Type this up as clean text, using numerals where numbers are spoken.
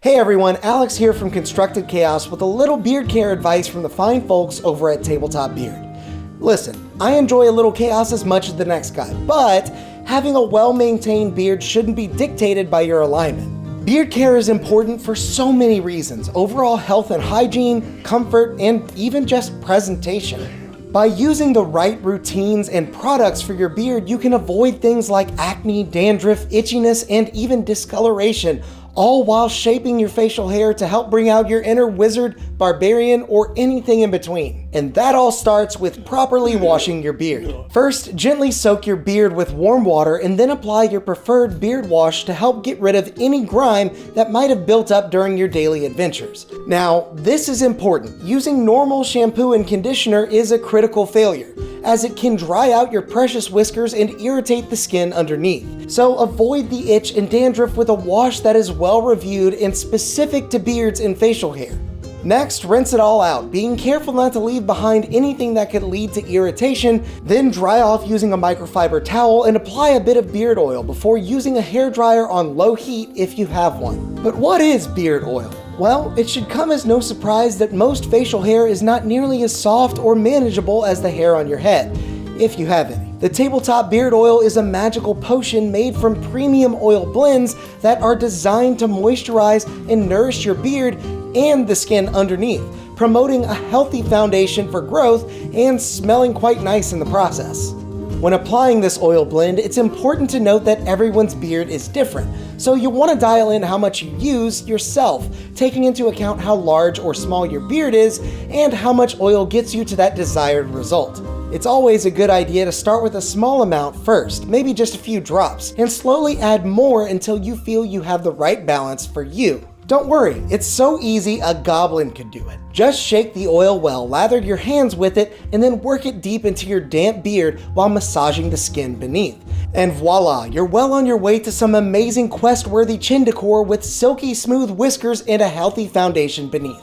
Hey everyone, Alex here from Constructed Chaos with a little beard care advice from the fine folks over at Tabletop Beard. Listen, I enjoy a little chaos as much as the next guy, but having a well-maintained beard shouldn't be dictated by your alignment. Beard care is important for so many reasons: overall health and hygiene, comfort, and even just presentation. By using the right routines and products for your beard, you can avoid things like acne, dandruff, itchiness, and even discoloration, all while shaping your facial hair to help bring out your inner wizard, barbarian, or anything in between. And that all starts with properly washing your beard. First, gently soak your beard with warm water and then apply your preferred beard wash to help get rid of any grime that might have built up during your daily adventures. Now, this is important. Using normal shampoo and conditioner is a critical failure, as it can dry out your precious whiskers and irritate the skin underneath. So avoid the itch and dandruff with a wash that is well reviewed and specific to beards and facial hair. Next, rinse it all out, being careful not to leave behind anything that could lead to irritation. Then dry off using a microfiber towel and apply a bit of beard oil before using a hairdryer on low heat if you have one. But what is beard oil? Well, it should come as no surprise that most facial hair is not nearly as soft or manageable as the hair on your head, if you have any. The Tabletop Beard Oil is a magical potion made from premium oil blends that are designed to moisturize and nourish your beard and the skin underneath, promoting a healthy foundation for growth and smelling quite nice in the process. When applying this oil blend, it's important to note that everyone's beard is different, so you'll want to dial in how much you use yourself, taking into account how large or small your beard is and how much oil gets you to that desired result. It's always a good idea to start with a small amount first, maybe just a few drops, and slowly add more until you feel you have the right balance for you. Don't worry, it's so easy a goblin could do it. Just shake the oil well, lather your hands with it, and then work it deep into your damp beard while massaging the skin beneath. And voila, you're well on your way to some amazing quest-worthy chin decor with silky smooth whiskers and a healthy foundation beneath.